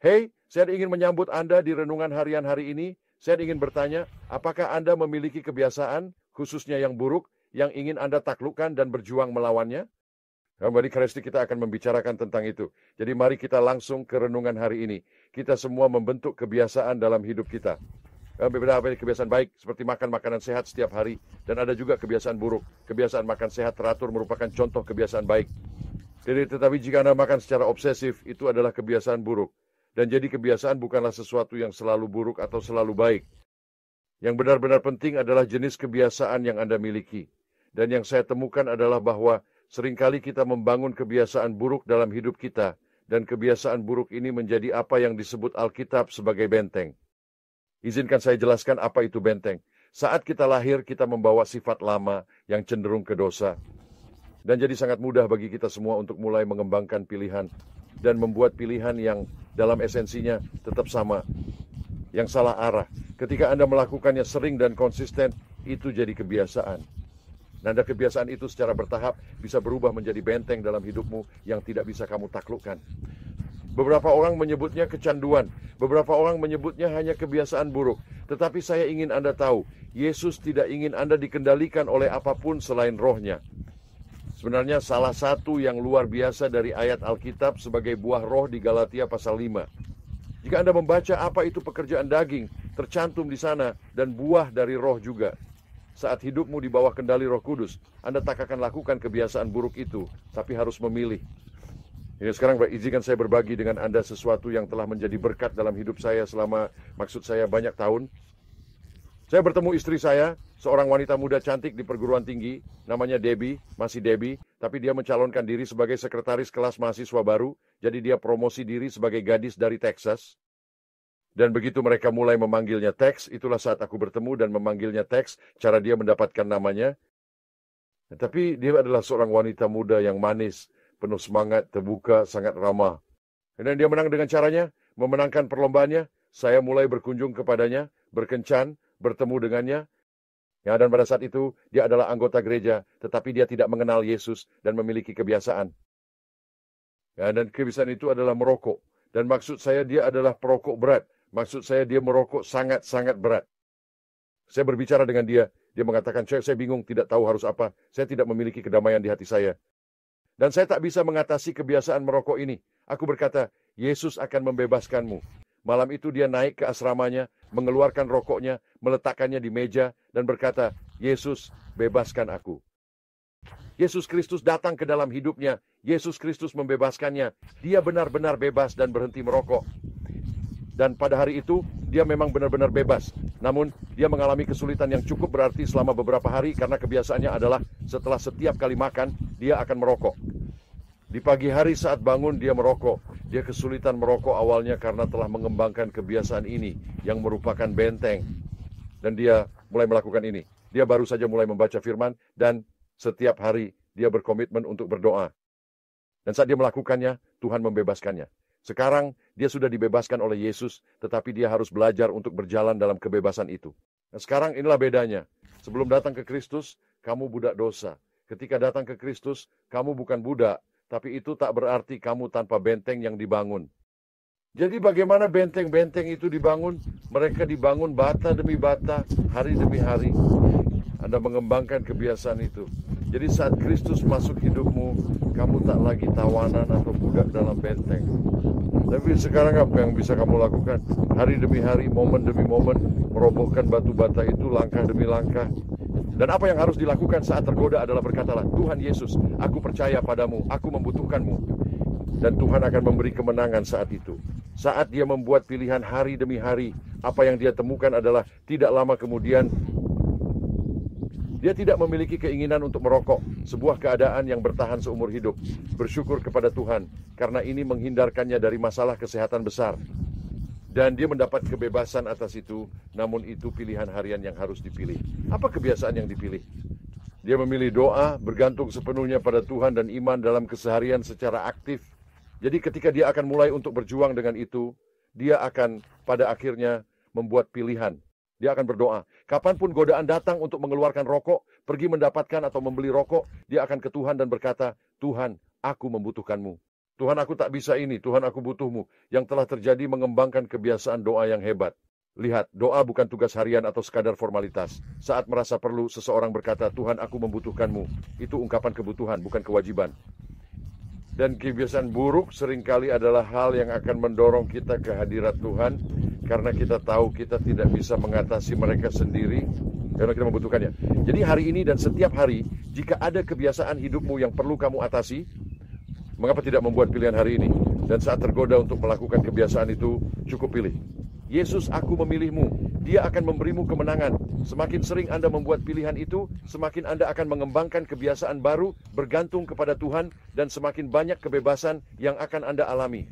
Hei, saya ingin menyambut Anda di renungan harian hari ini. Saya ingin bertanya, apakah Anda memiliki kebiasaan, khususnya yang buruk, yang ingin Anda taklukkan dan berjuang melawannya? Kembali Kristi kita akan membicarakan tentang itu. Jadi mari kita langsung ke renungan hari ini. Kita semua membentuk kebiasaan dalam hidup kita. Beberapa kebiasaan baik seperti makan makanan sehat setiap hari. Dan ada juga kebiasaan buruk. Kebiasaan makan sehat teratur merupakan contoh kebiasaan baik. Tetapi jika Anda makan secara obsesif, itu adalah kebiasaan buruk. Dan jadi kebiasaan bukanlah sesuatu yang selalu buruk atau selalu baik. Yang benar-benar penting adalah jenis kebiasaan yang Anda miliki. Dan yang saya temukan adalah bahwa seringkali kita membangun kebiasaan buruk dalam hidup kita. Dan kebiasaan buruk ini menjadi apa yang disebut Alkitab sebagai benteng. Izinkan saya jelaskan apa itu benteng. Saat kita lahir, kita membawa sifat lama yang cenderung ke dosa. Dan jadi sangat mudah bagi kita semua untuk mulai mengembangkan pilihan. Dan membuat pilihan yang dalam esensinya tetap sama. Yang salah arah. Ketika Anda melakukannya sering dan konsisten, itu jadi kebiasaan. Nanda kebiasaan itu secara bertahap bisa berubah menjadi benteng dalam hidupmu yang tidak bisa kamu taklukkan. Beberapa orang menyebutnya kecanduan. Beberapa orang menyebutnya hanya kebiasaan buruk. Tetapi saya ingin Anda tahu, Yesus tidak ingin Anda dikendalikan oleh apapun selain rohnya. Sebenarnya salah satu yang luar biasa dari ayat Alkitab sebagai buah roh di Galatia pasal 5. Jika Anda membaca apa itu pekerjaan daging, tercantum di sana, dan buah dari roh juga. Saat hidupmu di bawah kendali Roh Kudus, Anda tak akan lakukan kebiasaan buruk itu, tapi harus memilih. Ya, sekarang izinkan saya berbagi dengan Anda sesuatu yang telah menjadi berkat dalam hidup saya selama, maksud saya, banyak tahun. Saya bertemu istri saya, seorang wanita muda cantik di perguruan tinggi, namanya Debbie, masih Debbie, tapi dia mencalonkan diri sebagai sekretaris kelas mahasiswa baru, jadi dia promosi diri sebagai gadis dari Texas. Dan begitu mereka mulai memanggilnya Tex, itulah saat aku bertemu dan memanggilnya Tex, cara dia mendapatkan namanya. Tapi dia adalah seorang wanita muda yang manis, penuh semangat, terbuka, sangat ramah. Dan dia menang dengan caranya, memenangkan perlombaannya. Saya mulai berkunjung kepadanya, berkencan, bertemu dengannya. Ya, dan pada saat itu, dia adalah anggota gereja, tetapi dia tidak mengenal Yesus dan memiliki kebiasaan. Ya, dan kebiasaan itu adalah merokok. Dan maksud saya dia adalah perokok berat. Maksud saya dia merokok sangat-sangat berat. Saya berbicara dengan dia. Dia mengatakan, saya bingung, tidak tahu harus apa. Saya tidak memiliki kedamaian di hati saya. Dan saya tak bisa mengatasi kebiasaan merokok ini. Aku berkata, Yesus akan membebaskanmu. Malam itu dia naik ke asramanya, mengeluarkan rokoknya, meletakkannya di meja, dan berkata, Yesus, bebaskan aku. Yesus Kristus datang ke dalam hidupnya. Yesus Kristus membebaskannya. Dia benar-benar bebas dan berhenti merokok. Dan pada hari itu, dia memang benar-benar bebas. Namun, dia mengalami kesulitan yang cukup berarti selama beberapa hari karena kebiasaannya adalah setelah setiap kali makan, dia akan merokok. Di pagi hari saat bangun, dia merokok. Dia kesulitan merokok awalnya karena telah mengembangkan kebiasaan ini yang merupakan benteng. Dan dia mulai melakukan ini. Dia baru saja mulai membaca firman dan setiap hari dia berkomitmen untuk berdoa. Dan saat dia melakukannya, Tuhan membebaskannya. Sekarang dia sudah dibebaskan oleh Yesus, tetapi dia harus belajar untuk berjalan dalam kebebasan itu. Nah, sekarang inilah bedanya. Sebelum datang ke Kristus, kamu budak dosa. Ketika datang ke Kristus, kamu bukan budak, tapi itu tak berarti kamu tanpa benteng yang dibangun. Jadi bagaimana benteng-benteng itu dibangun? Mereka dibangun bata demi bata, hari demi hari. Anda mengembangkan kebiasaan itu. Jadi saat Kristus masuk hidupmu, kamu tak lagi tawanan atau budak dalam benteng. Tapi sekarang apa yang bisa kamu lakukan? Hari demi hari, momen demi momen, merobohkan batu bata itu langkah demi langkah. Dan apa yang harus dilakukan saat tergoda adalah berkatalah, Tuhan Yesus, aku percaya padamu, aku membutuhkanmu. Dan Tuhan akan memberi kemenangan saat itu. Saat dia membuat pilihan hari demi hari, apa yang dia temukan adalah tidak lama kemudian, dia tidak memiliki keinginan untuk merokok, sebuah keadaan yang bertahan seumur hidup. Bersyukur kepada Tuhan, karena ini menghindarkannya dari masalah kesehatan besar. Dan dia mendapat kebebasan atas itu, namun itu pilihan harian yang harus dipilih. Apa kebiasaan yang dipilih? Dia memilih doa, bergantung sepenuhnya pada Tuhan dan iman dalam keseharian secara aktif. Jadi ketika dia akan mulai untuk berjuang dengan itu, dia akan pada akhirnya membuat pilihan. Dia akan berdoa. Kapanpun godaan datang untuk mengeluarkan rokok, pergi mendapatkan atau membeli rokok, dia akan ke Tuhan dan berkata, Tuhan, aku membutuhkanmu. Tuhan aku tak bisa ini, Tuhan aku butuhmu. Yang telah terjadi mengembangkan kebiasaan doa yang hebat. Lihat, doa bukan tugas harian atau sekadar formalitas. Saat merasa perlu, seseorang berkata, Tuhan aku membutuhkanmu. Itu ungkapan kebutuhan, bukan kewajiban. Dan kebiasaan buruk seringkali adalah hal yang akan mendorong kita ke hadirat Tuhan. Karena kita tahu kita tidak bisa mengatasi mereka sendiri. Karena kita membutuhkannya. Jadi hari ini dan setiap hari, jika ada kebiasaan hidupmu yang perlu kamu atasi, mengapa tidak membuat pilihan hari ini? Dan saat tergoda untuk melakukan kebiasaan itu, cukup pilih. Yesus, aku memilihmu. Dia akan memberimu kemenangan. Semakin sering Anda membuat pilihan itu, semakin Anda akan mengembangkan kebiasaan baru, bergantung kepada Tuhan, dan semakin banyak kebebasan yang akan Anda alami.